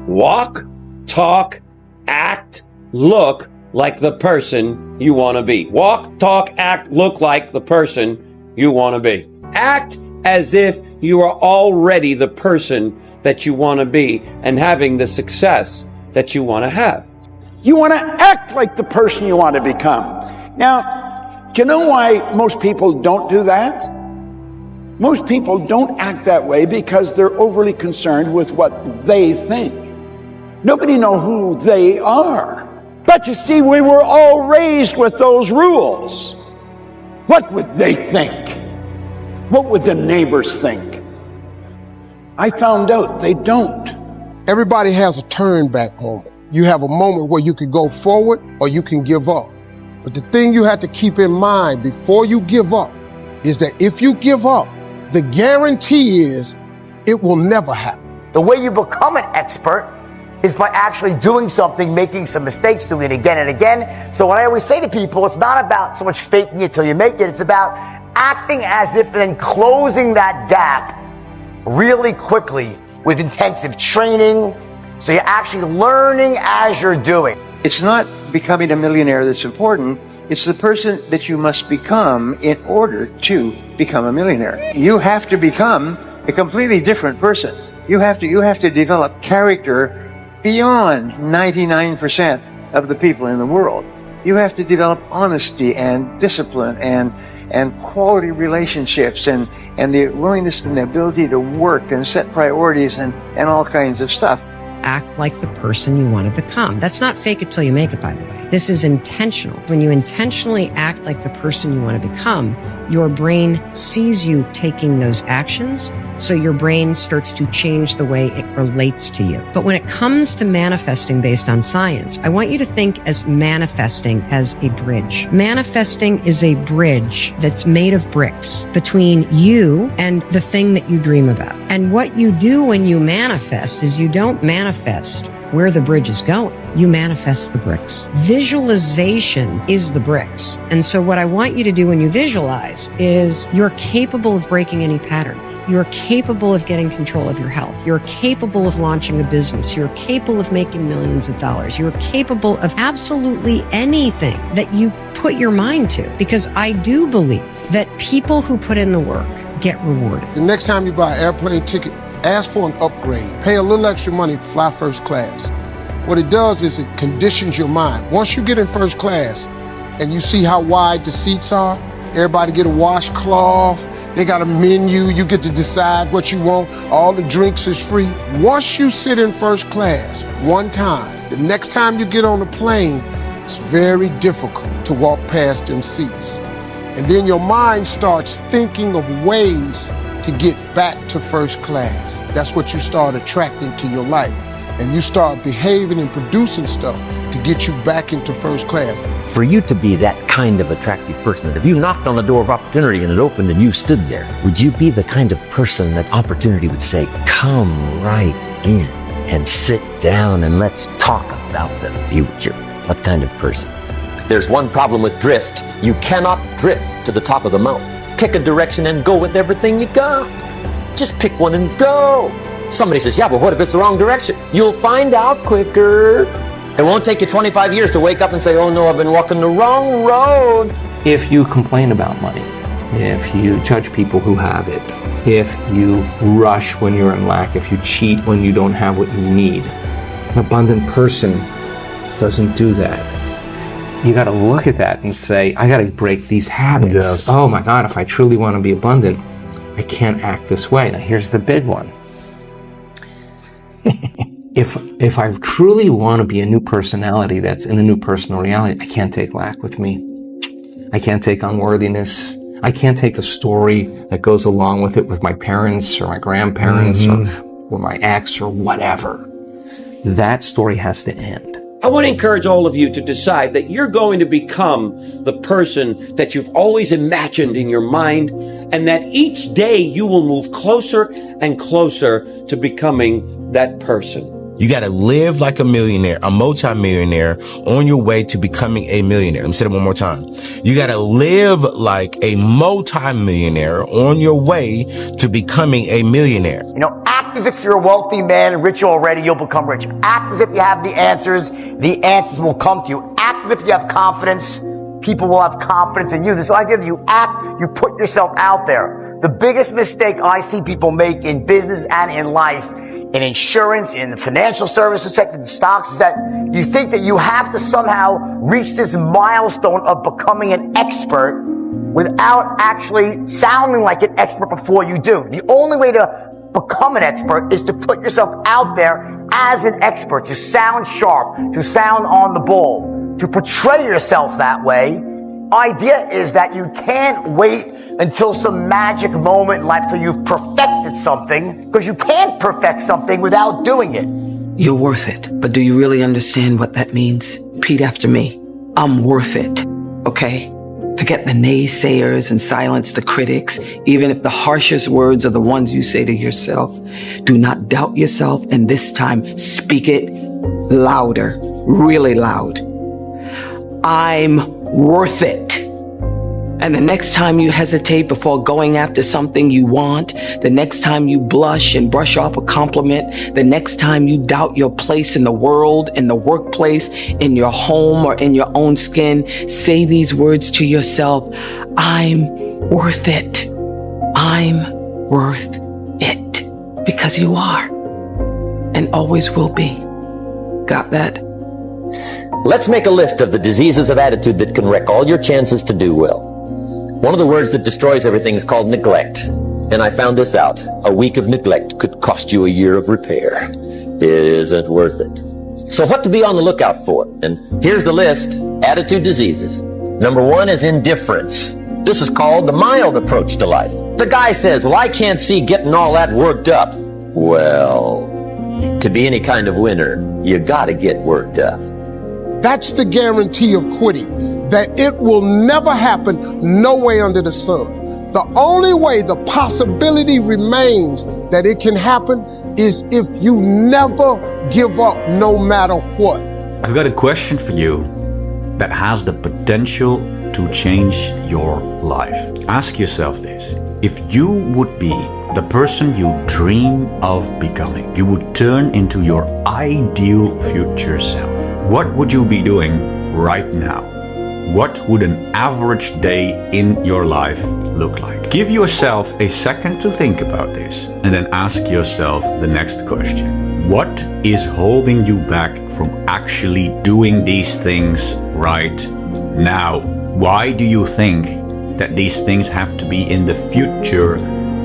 Walk, talk, act, look like the person you want to be. Walk, talk, act, look like the person you want to be. Act as if you are already the person that you want to be and having the success that you want to have. You want to act like the person you want to become. Now, do you know why most people don't do that? Most people don't act that way because they're overly concerned with what they think. Nobody knows who they are. But you see, we were all raised with those rules. What would they think? What would the neighbors think? I found out they don't. Everybody has a turn back moment. You have a moment where you can go forward or you can give up. But the thing you have to keep in mind before you give up is that if you give up, the guarantee is it will never happen. The way you become an expert is by actually doing something, making some mistakes, doing it again and again. So when I always say to people, it's not about so much faking it till you make it. It's about acting as if and then closing that gap really quickly with intensive training. So you're actually learning as you're doing. It's not becoming a millionaire that's important. It's the person that you must become in order to become a millionaire. You have to become a completely different person. You have to develop character beyond 99% of the people in the world. You have to develop honesty and discipline and quality relationships and the willingness and the ability to work and set priorities and all kinds of stuff. Act like the person you want to become. That's not fake it till you make it, by the way. This is intentional. When you intentionally act like the person you want to become, your brain sees you taking those actions, so your brain starts to change the way it relates to you. But when it comes to manifesting based on science, I want you to think as manifesting as a bridge. Manifesting is a bridge that's made of bricks between you and the thing that you dream about. And what you do when you manifest is you don't manifest where the bridge is going. You manifest the bricks. Visualization is the bricks. And so what I want you to do when you visualize is you're capable of breaking any pattern. You're capable of getting control of your health. You're capable of launching a business. You're capable of making millions of dollars. You're capable of absolutely anything that you put your mind to. Because I do believe that people who put in the work get rewarded. The next time you buy an airplane ticket, ask for an upgrade. Pay a little extra money to fly first class. What it does is it conditions your mind. Once you get in first class and you see how wide the seats are, everybody get a washcloth, they got a menu, you get to decide what you want, all the drinks is free. Once you sit in first class one time, the next time you get on a plane, it's very difficult to walk past them seats. And then your mind starts thinking of ways to get back to first class. That's what you start attracting to your life. And you start behaving and producing stuff to get you back into first class. For you to be that kind of attractive person, that if you knocked on the door of opportunity and it opened and you stood there, would you be the kind of person that opportunity would say, come right in and sit down and let's talk about the future? What kind of person? There's one problem with drift. You cannot drift to the top of the mountain. Pick a direction and go with everything you got. Just pick one and go. Somebody says, yeah, but what if it's the wrong direction? You'll find out quicker. It won't take you 25 years to wake up and say, oh no, I've been walking the wrong road. If you complain about money, if you judge people who have it, if you rush when you're in lack, if you cheat when you don't have what you need, an abundant person doesn't do that. You got to look at that and say, I got to break these habits. Yes. Oh my God, if I truly want to be abundant, I can't act this way. Now here's the big one. If I truly want to be a new personality that's in a new personal reality, I can't take lack with me. I can't take unworthiness. I can't take the story that goes along with it with my parents or my grandparents or my ex or whatever. That story has to end. I want to encourage all of you to decide that you're going to become the person that you've always imagined in your mind, and that each day you will move closer and closer to becoming that person. You got to live like a millionaire, a multimillionaire on your way to becoming a millionaire. Let me say that one more time. You got to live like a multimillionaire on your way to becoming a millionaire. Act Act as if you're a wealthy man, rich already, you'll become rich. Act as if you have the answers will come to you. Act as if you have confidence, people will have confidence in you. This idea that you act, you put yourself out there. The biggest mistake I see people make in business and in life, in insurance, in the financial services sector, in stocks, is that you think that you have to somehow reach this milestone of becoming an expert without actually sounding like an expert before you do. The only way to become an expert is to put yourself out there as an expert, to sound sharp, to sound on the ball, to portray yourself that way. Idea is that you can't wait until some magic moment in life till you've perfected something, because you can't perfect something without doing it. You're worth it, but do you really understand what that means? Repeat after me. I'm worth it, okay? Forget the naysayers and silence the critics, even if the harshest words are the ones you say to yourself. Do not doubt yourself, and this time speak it louder, really loud. I'm worth it. And the next time you hesitate before going after something you want, the next time you blush and brush off a compliment, the next time you doubt your place in the world, in the workplace, in your home, or in your own skin, say these words to yourself. I'm worth it. I'm worth it. Because you are. And always will be. Got that? Let's make a list of the diseases of attitude that can wreck all your chances to do well. One of the words that destroys everything is called neglect. And I found this out. A week of neglect could cost you a year of repair. It isn't worth it. So what to be on the lookout for? And here's the list. Attitude diseases. Number 1 is indifference. This is called the mild approach to life. The guy says, well, I can't see getting all that worked up. Well, to be any kind of winner, you gotta get worked up. That's the guarantee of quitting, that it will never happen no way under the sun. The only way the possibility remains that it can happen is if you never give up no matter what. I've got a question for you that has the potential to change your life. Ask yourself this. If you would be the person you dream of becoming, you would turn into your ideal future self. What would you be doing right now? What would an average day in your life look like? Give yourself a second to think about this and then ask yourself the next question. What is holding you back from actually doing these things right now? Why do you think that these things have to be in the future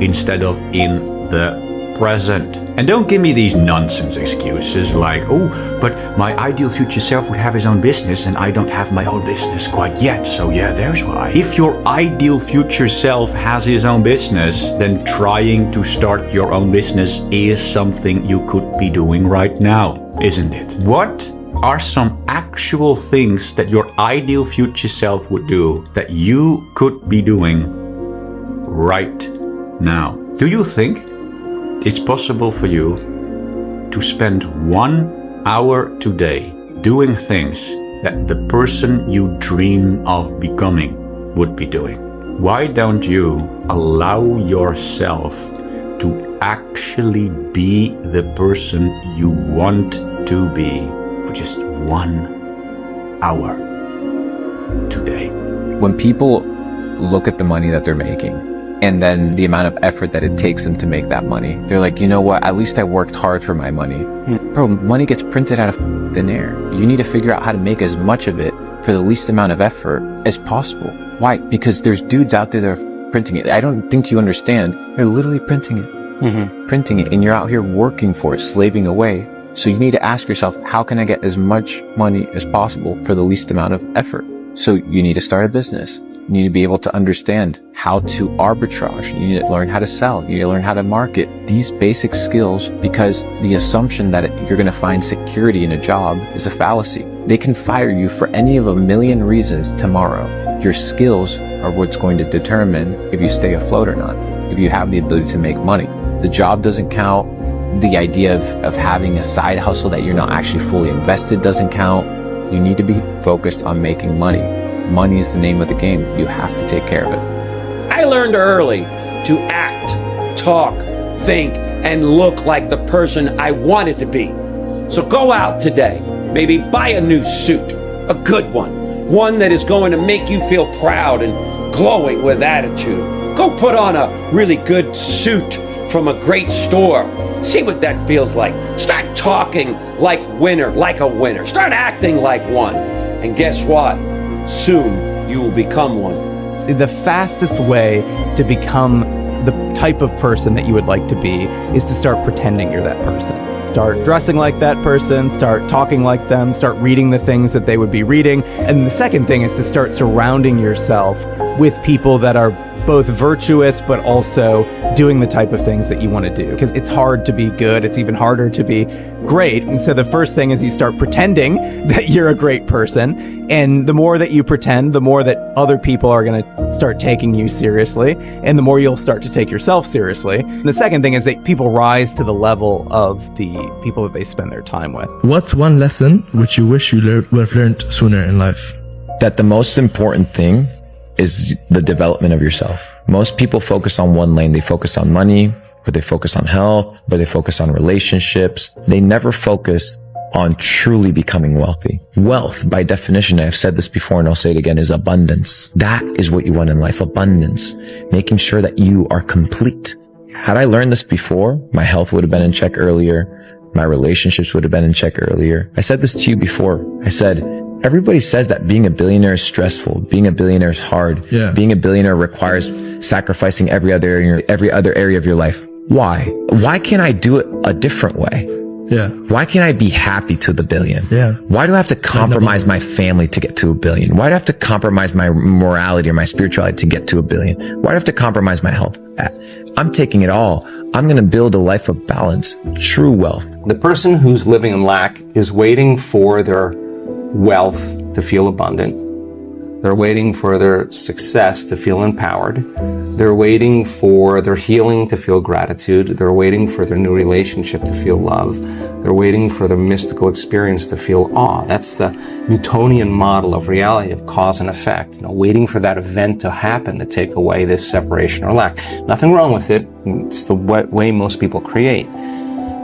instead of in the present? And don't give me these nonsense excuses like, oh, but my ideal future self would have his own business and I don't have my own business quite yet, so yeah, there's why. If your ideal future self has his own business, then trying to start your own business is something you could be doing right now, isn't it? What are some actual things that your ideal future self would do that you could be doing right now? Do you think it's possible for you to spend 1 hour today doing things that the person you dream of becoming would be doing? Why don't you allow yourself to actually be the person you want to be for just 1 hour today? When people look at the money that they're making, and then the amount of effort that it takes them to make that money, they're like, you know what, at least I worked hard for my money. Bro, money gets printed out of thin air. You need to figure out how to make as much of it for the least amount of effort as possible. Why? Because there's dudes out there that are printing it. I don't think you understand. They're literally printing it. Printing it, and you're out here working for it, slaving away. So you need to ask yourself, how can I get as much money as possible for the least amount of effort? So you need to start a business. You need to be able to understand how to arbitrage. You need to learn how to sell. You need to learn how to market. These basic skills, because the assumption that you're going to find security in a job is a fallacy. They can fire you for any of a million reasons tomorrow. Your skills are what's going to determine if you stay afloat or not, if you have the ability to make money. The job doesn't count. The idea of having a side hustle that you're not actually fully invested doesn't count. You need to be focused on making money. Money is the name of the game. You have to take care of it. I learned early to act, talk, think, and look like the person I wanted to be. So go out today, maybe buy a new suit, a good one that is going to make you feel proud and glowing with attitude. Go put on a really good suit from a great store. See what that feels like. Start talking like a winner. Start acting like one. And guess what? Soon you will become one. The fastest way to become the type of person that you would like to be is to start pretending you're that person. Start dressing like that person, start talking like them, start reading the things that they would be reading. And the second thing is to start surrounding yourself with people that are both virtuous but also doing the type of things that you want to do. Because it's hard to be good, it's even harder to be great. And so the first thing is you start pretending that you're a great person. And the more that you pretend, the more that other people are going to start taking you seriously, and the more you'll start to take yourself seriously. And the second thing is that people rise to the level of the people that they spend their time with. What's one lesson which you wish you would have learned sooner in life? That the most important thing is the development of yourself. Most people focus on one lane. They focus on money, or they focus on health, or they focus on relationships. They never focus on truly becoming wealthy. Wealth, by definition, I've said this before and I'll say it again, is abundance. That is what you want in life, abundance. Making sure that you are complete. Had I learned this before, my health would have been in check earlier. My relationships would have been in check earlier. I said this to you before. I said, everybody says that being a billionaire is stressful. Being a billionaire is hard. Yeah. Being a billionaire requires sacrificing every other area of your life. Why? Why can't I do it a different way? Yeah. Why can't I be happy to the billion? Yeah. Why do I have to compromise my family to get to a billion? Why do I have to compromise my morality or my spirituality to get to a billion? Why do I have to compromise my health? I'm taking it all. I'm going to build a life of balance, true wealth. The person who's living in lack is waiting for their wealth to feel abundant. They're waiting for their success to feel empowered. They're waiting for their healing to feel gratitude. They're waiting for their new relationship to feel love. They're waiting for their mystical experience to feel awe. That's the Newtonian model of reality, of cause and effect. Waiting for that event to happen to take away this separation or lack. Nothing wrong with it. It's the way most people create.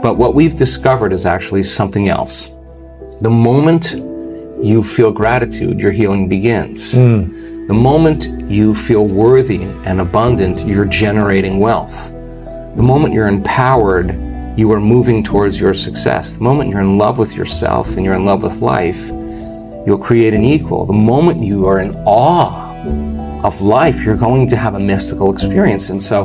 But what we've discovered is actually something else. The moment you feel gratitude, your healing begins. The moment you feel worthy and abundant, you're generating wealth. The moment you're empowered, you are moving towards your success. The moment you're in love with yourself and you're in love with life, you'll create an equal. The moment you are in awe of life, you're going to have a mystical experience. And so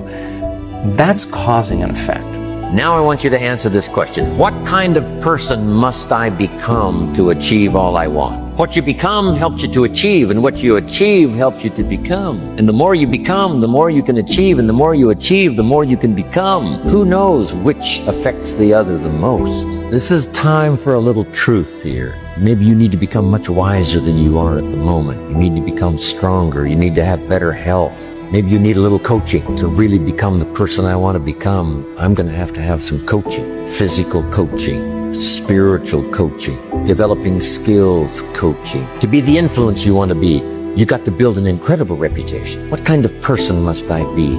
that's causing an effect. Now I want you to answer this question. What kind of person must I become to achieve all I want? What you become helps you to achieve, and what you achieve helps you to become. And the more you become, the more you can achieve, and the more you achieve, the more you can become. Who knows which affects the other the most? This is time for a little truth here. Maybe you need to become much wiser than you are at the moment. You need to become stronger. You need to have better health. Maybe you need a little coaching to really become the person I want to become. I'm going to have some coaching, physical coaching, spiritual coaching, developing skills coaching. To be the influence you want to be, you got to build an incredible reputation. What kind of person must I be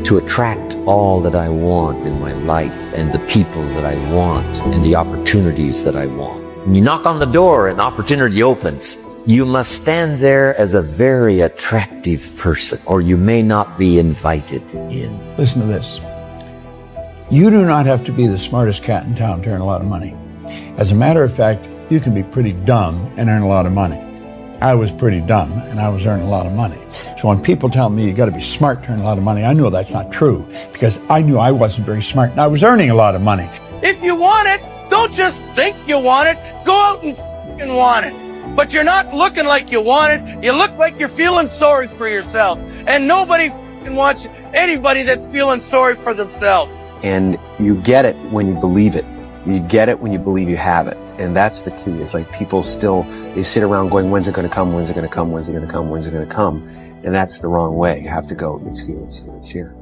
to attract all that I want in my life and the people that I want and the opportunities that I want? When you knock on the door and opportunity opens, you must stand there as a very attractive person, or you may not be invited in. Listen to this. You do not have to be the smartest cat in town to earn a lot of money. As a matter of fact, you can be pretty dumb and earn a lot of money. I was pretty dumb and I was earning a lot of money. So when people tell me you got to be smart to earn a lot of money, I know that's not true, because I knew I wasn't very smart and I was earning a lot of money. If you want it, don't just think you want it. Go out and f***ing want it. But you're not looking like you want it. You look like you're feeling sorry for yourself. And nobody f***ing wants anybody that's feeling sorry for themselves. And you get it when you believe it. You get it when you believe you have it. And that's the key. It's like people still, they sit around going, when's it going to come? When's it going to come? When's it going to come? When's it going to come? And that's the wrong way. You have to go, it's here, it's here, it's here.